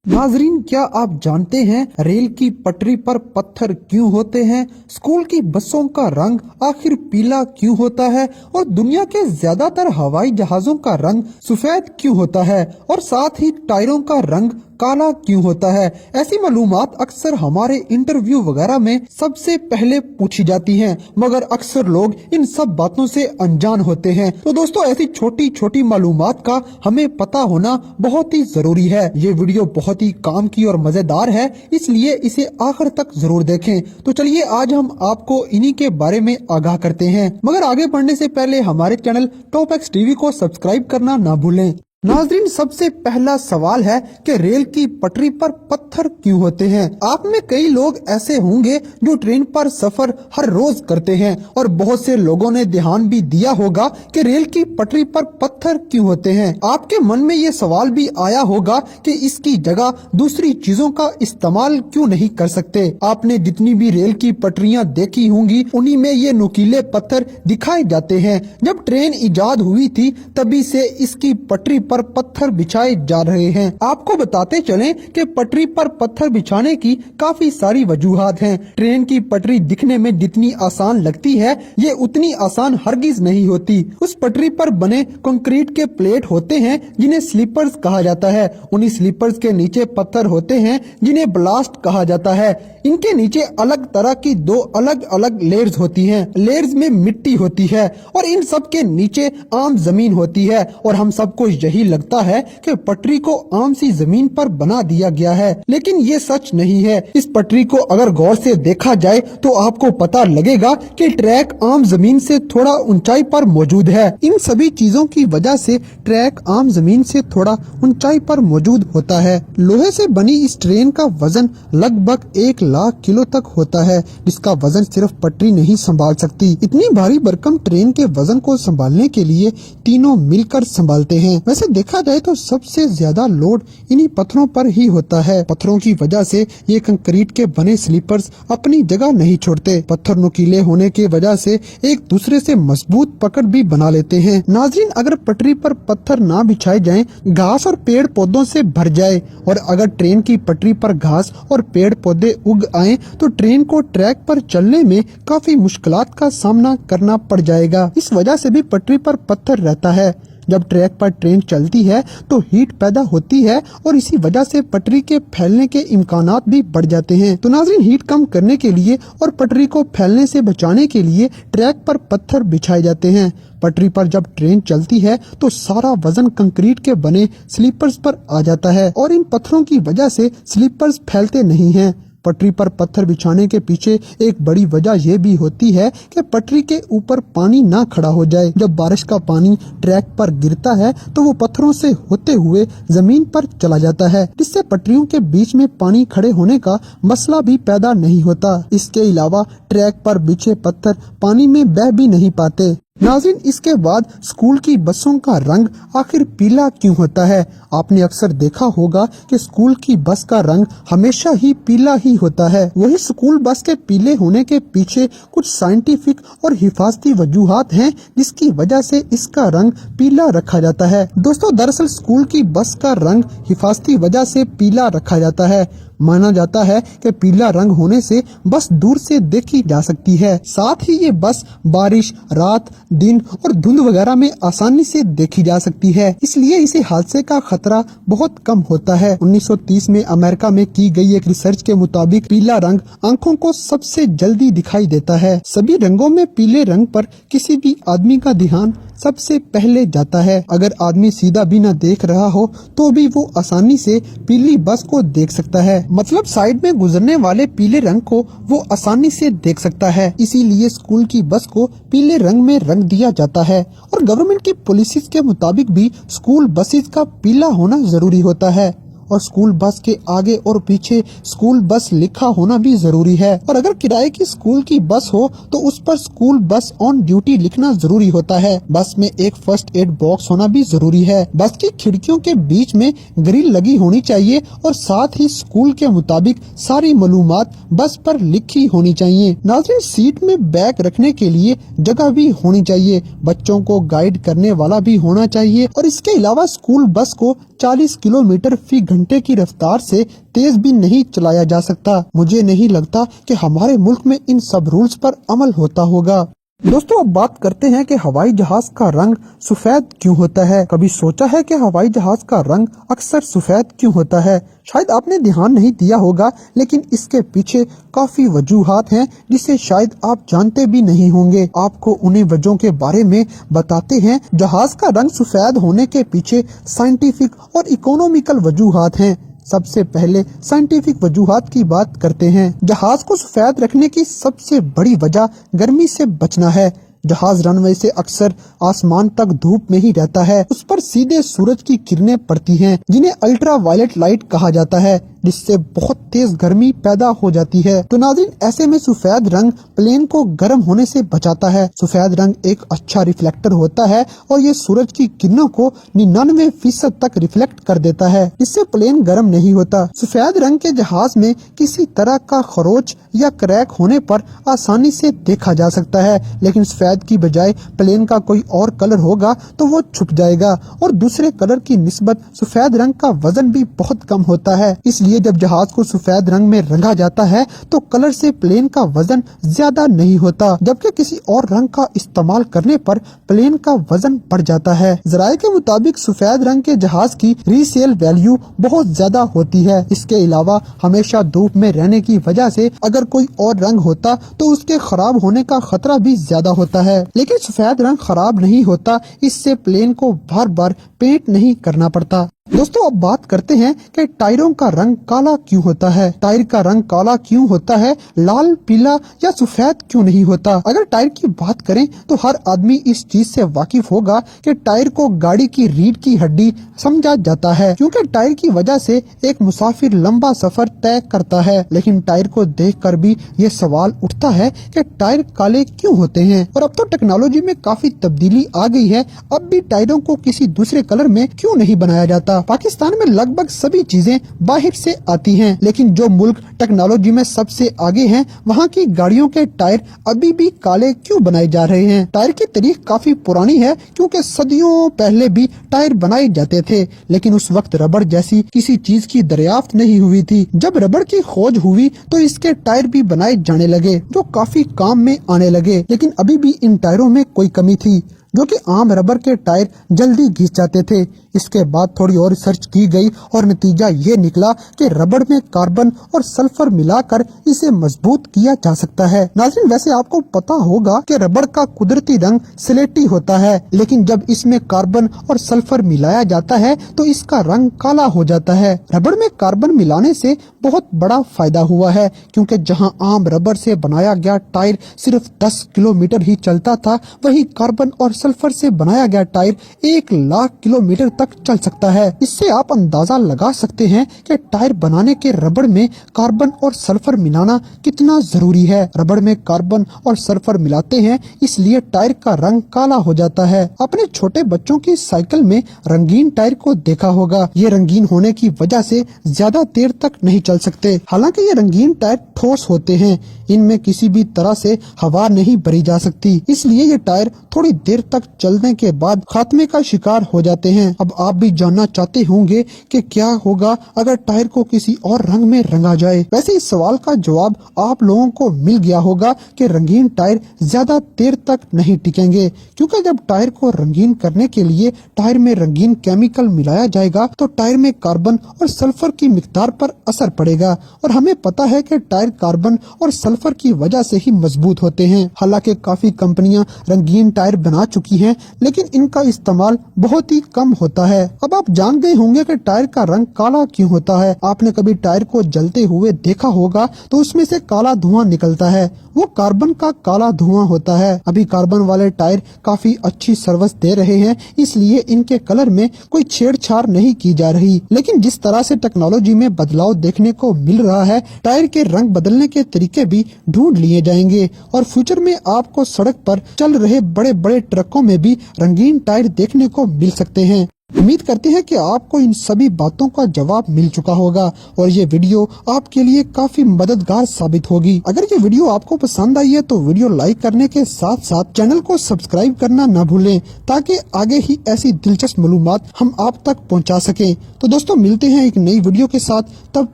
नाजरीन, क्या आप जानते हैं रेल की पटरी पर पत्थर क्यों होते हैं? स्कूल की बसों का रंग आखिर पीला क्यों होता है? और दुनिया के ज्यादातर हवाई जहाजों का रंग सफेद क्यों होता है? और साथ ही टायरों का रंग काला क्यों होता है? ऐसी मालूमात अक्सर हमारे इंटरव्यू वगैरह में सबसे पहले पूछी जाती हैं, मगर अक्सर लोग इन सब बातों से अनजान होते हैं। तो दोस्तों, ऐसी छोटी छोटी मालूमात का हमें पता होना बहुत ही जरूरी है। ये वीडियो बहुत ही काम की और मजेदार है, इसलिए इसे आखिर तक जरूर देखें। तो चलिए आज हम आपको इन्हीं के बारे में आगाह करते हैं, मगर आगे बढ़ने से पहले हमारे चैनल टॉप एक्स टीवी को सब्सक्राइब करना ना भूलें। नाजरीन, सबसे पहला सवाल है कि रेल की पटरी पर पत्थर क्यों होते हैं? आप में कई लोग ऐसे होंगे जो ट्रेन पर सफर हर रोज करते हैं, और बहुत से लोगों ने ध्यान भी दिया होगा कि रेल की पटरी पर पत्थर क्यों होते हैं। आपके मन में ये सवाल भी आया होगा कि इसकी जगह दूसरी चीजों का इस्तेमाल क्यों नहीं कर सकते। आपने जितनी भी रेल की पटरियां देखी होंगी, उन्हीं में ये नुकीले पत्थर दिखाए जाते हैं। जब ट्रेन इजाद हुई थी, तभी से इसकी पटरी पर पत्थर बिछाए जा रहे हैं। आपको बताते चलें कि पटरी पर पत्थर बिछाने की काफी सारी वजूहात हैं। ट्रेन की पटरी दिखने में जितनी आसान लगती है, ये उतनी आसान हरगिज नहीं होती। उस पटरी पर बने कंक्रीट के प्लेट होते हैं जिन्हें स्लीपर्स कहा जाता है। उन्हीं स्लीपर्स के नीचे पत्थर होते हैं जिन्हें ब्लास्ट कहा जाता है। इनके नीचे अलग तरह की दो अलग अलग लेयर्स होती हैं। लेयर्स में मिट्टी होती है और इन सब के नीचे आम जमीन होती है, और हम सबको यही लगता है कि पटरी को आम सी जमीन पर बना दिया गया है, लेकिन ये सच नहीं है। इस पटरी को अगर गौर से देखा जाए तो आपको पता लगेगा कि ट्रैक आम जमीन से थोड़ा ऊंचाई पर मौजूद है। इन सभी चीजों की वजह से ट्रैक आम जमीन से थोड़ा ऊंचाई पर मौजूद होता है। लोहे से बनी इस ट्रेन का वजन लगभग 1 लाख किलो तक होता है, जिसका वजन सिर्फ पटरी नहीं संभाल सकती। इतनी भारी भरकम ट्रेन के वजन को संभालने के लिए तीनों मिलकर संभालते हैं। वैसे देखा जाए तो सबसे ज्यादा लोड इन्हीं पत्थरों पर ही होता है। पत्थरों की वजह से ये कंक्रीट के बने स्लीपर्स अपनी जगह नहीं छोड़ते। पत्थर नुकीले होने की वजह से एक दूसरे से मजबूत पकड़ भी बना लेते हैं। नाजरीन, अगर पटरी पर पत्थर ना बिछाए जाएं, घास और पेड़ पौधों से भर जाए, और अगर ट्रेन की पटरी पर घास और पेड़ पौधे उग आए तो ट्रेन को ट्रैक पर चलने में काफी मुश्किलात का सामना करना पड़ जाएगा। इस वजह से भी पटरी पर पत्थर रहता है। जब ट्रैक पर ट्रेन चलती है तो हीट पैदा होती है, और इसी वजह से पटरी के फैलने के इम्कानात भी बढ़ जाते हैं। तो नाज़रीन, हीट कम करने के लिए और पटरी को फैलने से बचाने के लिए ट्रैक पर पत्थर बिछाए जाते हैं। पटरी पर जब ट्रेन चलती है तो सारा वजन कंक्रीट के बने स्लीपर्स पर आ जाता है, और इन पत्थरों की वजह से स्लीपर्स फैलते नहीं हैं। पटरी पर पत्थर बिछाने के पीछे एक बड़ी वजह यह भी होती है कि पटरी के ऊपर पानी ना खड़ा हो जाए। जब बारिश का पानी ट्रैक पर गिरता है तो वो पत्थरों से होते हुए जमीन पर चला जाता है, जिससे पटरियों के बीच में पानी खड़े होने का मसला भी पैदा नहीं होता। इसके अलावा ट्रैक पर बिछे पत्थर पानी में बह भी नहीं पाते। नाज़रीन, इसके बाद स्कूल की बसों का रंग आखिर पीला क्यों होता है? आपने अक्सर देखा होगा कि स्कूल की बस का रंग हमेशा ही पीला ही होता है। वही स्कूल बस के पीले होने के पीछे कुछ साइंटिफिक और हिफाजती वजूहात हैं, जिसकी वजह से इसका रंग पीला रखा जाता है। दोस्तों, दरअसल स्कूल की बस का रंग हिफाजती वजह से पीला रखा जाता है। माना जाता है कि पीला रंग होने से बस दूर से देखी जा सकती है। साथ ही ये बस बारिश, रात, दिन और धुंध वगैरह में आसानी से देखी जा सकती है, इसलिए इसे हादसे का खतरा बहुत कम होता है। 1930 में अमेरिका में की गई एक रिसर्च के मुताबिक पीला रंग आंखों को सबसे जल्दी दिखाई देता है। सभी रंगों में पीले रंग पर किसी भी आदमी का ध्यान सबसे पहले जाता है। अगर आदमी सीधा भी न देख रहा हो तो भी वो आसानी से पीली बस को देख सकता है। मतलब साइड में गुजरने वाले पीले रंग को वो आसानी से देख सकता है। इसीलिए स्कूल की बस को पीले रंग में रंग दिया जाता है, और गवर्नमेंट की पॉलिसीज के मुताबिक भी स्कूल बसेस का पीला होना जरूरी होता है, और स्कूल बस के आगे और पीछे स्कूल बस लिखा होना भी जरूरी है। और अगर किराए की स्कूल की बस हो तो उस पर स्कूल बस ऑन ड्यूटी लिखना जरूरी होता है। बस में एक फर्स्ट एड बॉक्स होना भी जरूरी है। बस की खिड़कियों के बीच में ग्रिल लगी होनी चाहिए, और साथ ही स्कूल के मुताबिक सारी मालूमात बस पर लिखी होनी चाहिए। नाज़रीन, सीट में बैग रखने के लिए जगह भी होनी चाहिए। बच्चों को गाइड करने वाला भी होना चाहिए, और इसके अलावा स्कूल बस को 40 किलोमीटर फी घंटे की रफ्तार से तेज भी नहीं चलाया जा सकता। मुझे नहीं लगता कि हमारे मुल्क में इन सब रूल्स पर अमल होता होगा। दोस्तों, अब बात करते हैं कि हवाई जहाज का रंग सफेद क्यों होता है। कभी सोचा है कि हवाई जहाज का रंग अक्सर सफेद क्यों होता है? शायद आपने ध्यान नहीं दिया होगा, लेकिन इसके पीछे काफी वजूहात हैं जिसे शायद आप जानते भी नहीं होंगे। आपको उन्हीं वजहों के बारे में बताते हैं। जहाज का रंग सफेद होने के पीछे साइंटिफिक और इकोनॉमिकल वजूहात हैं। सबसे पहले साइंटिफिक वजूहात की बात करते हैं। जहाज को सफेद रखने की सबसे बड़ी वजह गर्मी से बचना है। जहाज रनवे से अक्सर आसमान तक धूप में ही रहता है। उस पर सीधे सूरज की किरणें पड़ती हैं, जिन्हें अल्ट्रा वायलेट लाइट कहा जाता है, जिससे बहुत तेज गर्मी पैदा हो जाती है। तो नाज़रीन, ऐसे में सफेद रंग प्लेन को गर्म होने से बचाता है। सफेद रंग एक अच्छा रिफ्लेक्टर होता है और ये सूरज की किरणों को 99% तक रिफ्लेक्ट कर देता है। इससे प्लेन गर्म नहीं होता। सफेद रंग के जहाज में किसी तरह का खरोच या क्रैक होने पर आसानी से देखा जा सकता है, लेकिन सफेद की बजाय प्लेन का कोई और कलर होगा तो वो छुप जाएगा और दूसरे कलर की निस्बत सफेद रंग का वजन भी बहुत कम होता है। इसलिए जब जहाज को सफेद रंग में रंगा जाता है तो कलर से प्लेन का वजन ज्यादा नहीं होता, जबकि किसी और रंग का इस्तेमाल करने पर प्लेन का वजन बढ़ जाता है। ज़राए के मुताबिक सफेद रंग के जहाज की रीसेल वैल्यू बहुत ज्यादा होती है। इसके अलावा हमेशा धूप में रहने की वजह से अगर कोई और रंग होता तो उसके खराब होने का खतरा भी ज्यादा होता है, लेकिन सफेद रंग खराब नहीं होता। इससे प्लेन को बार बार पेंट नहीं करना पड़ता। दोस्तों, अब बात करते हैं कि टायरों का रंग काला क्यों होता है। टायर का रंग काला क्यों होता है, लाल, पीला या सफेद क्यों नहीं होता? अगर टायर की बात करें तो हर आदमी इस चीज से वाकिफ होगा कि टायर को गाड़ी की रीढ़ की हड्डी समझा जाता है, क्योंकि टायर की वजह से एक मुसाफिर लंबा सफर तय करता है। लेकिन टायर को देखकर भी ये सवाल उठता है कि टायर काले क्यों होते हैं। और अब तो टेक्नोलॉजी में काफी तब्दीली आ गई है। अब भी टायरों को किसी दूसरे कलर में क्यों नहीं बनाया जाता? पाकिस्तान में लगभग सभी चीजें बाहर से आती हैं, लेकिन जो मुल्क टेक्नोलॉजी में सबसे आगे हैं, वहाँ की गाड़ियों के टायर अभी भी काले क्यों बनाए जा रहे हैं? टायर की तारीख काफी पुरानी है, क्योंकि सदियों पहले भी टायर बनाए जाते थे, लेकिन उस वक्त रबड़ जैसी किसी चीज की दरियाफ्त नहीं हुई थी। जब रबड़ की खोज हुई तो इसके टायर भी बनाए जाने लगे, जो काफी काम में आने लगे। लेकिन अभी भी इन टायरों में कोई कमी थी, जो कि आम रबर के टायर जल्दी घिस जाते थे। इसके बाद थोड़ी और रिसर्च की गई और नतीजा ये निकला कि रबड़ में कार्बन और सल्फर मिलाकर इसे मजबूत किया जा सकता है। नाज़रीन, वैसे आपको पता होगा कि रबड़ का कुदरती रंग स्लेटी होता है, लेकिन जब इसमें कार्बन और सल्फर मिलाया जाता है तो इसका रंग काला हो जाता है। रबड़ में कार्बन मिलाने से बहुत बड़ा फायदा हुआ है, क्योंकि जहां आम रबड़ से बनाया गया टायर सिर्फ 10 किलोमीटर ही चलता था, वही कार्बन और सल्फर से बनाया गया टायर 1,00,000 किलोमीटर तक चल सकता है। इससे आप अंदाजा लगा सकते हैं कि टायर बनाने के रबड़ में कार्बन और सल्फर मिलाना कितना जरूरी है। रबड़ में कार्बन और सल्फर मिलाते हैं, इसलिए टायर का रंग काला हो जाता है। अपने छोटे बच्चों की साइकिल में रंगीन टायर को देखा होगा। ये रंगीन होने की वजह से ज्यादा देर तक नहीं चल सकते। हालांकि ये रंगीन टायर ठोस होते हैं, इनमें किसी भी तरह से हवा नहीं भरी जा सकती, इसलिए ये टायर थोड़ी देर तक चलने के बाद खात्मे का शिकार हो जाते हैं। अब आप भी जानना चाहते होंगे कि क्या होगा अगर टायर को किसी और रंग में रंगा जाए। वैसे इस सवाल का जवाब आप लोगों को मिल गया होगा कि रंगीन टायर ज्यादा देर तक नहीं टिकेंगे, क्योंकि जब टायर को रंगीन करने के लिए टायर में रंगीन केमिकल मिलाया जाएगा तो टायर में कार्बन और सल्फर की मिकदार पर असर पड़ेगा, और हमें पता है कि टायर कार्बन और सल्फर की वजह से ही मजबूत होते हैं। हालांकि काफी कंपनियां रंगीन टायर बना चुकी हैं, लेकिन इनका इस्तेमाल बहुत ही कम होता है। अब आप जान गए होंगे कि टायर का रंग काला क्यों होता है। आपने कभी टायर को जलते हुए देखा होगा तो उसमें से काला धुआं निकलता है, वो कार्बन का काला धुआं होता है। अभी कार्बन वाले टायर काफी अच्छी सर्विस दे रहे हैं, इसलिए इनके कलर में कोई छेड़छाड़ नहीं की जा रही। लेकिन जिस तरह से टेक्नोलॉजी में बदलाव देखने को मिल रहा है, टायर के रंग बदलने के तरीके भी ढूंढ लिए जाएंगे, और फ्यूचर में आपको सड़क पर चल रहे बड़े बड़े ट्रकों में भी रंगीन टायर देखने को मिल सकते हैं। उम्मीद करते हैं कि आपको इन सभी बातों का जवाब मिल चुका होगा और ये वीडियो आपके लिए काफी मददगार साबित होगी। अगर ये वीडियो आपको पसंद आई है तो वीडियो लाइक करने के साथ साथ चैनल को सब्सक्राइब करना न भूलें, ताकि आगे ही ऐसी दिलचस्प मालूमात हम आप तक पहुंचा सकें। तो दोस्तों, मिलते हैं एक नई वीडियो के साथ। तब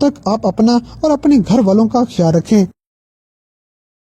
तक आप अपना और अपने घर वालों का ख्याल रखें।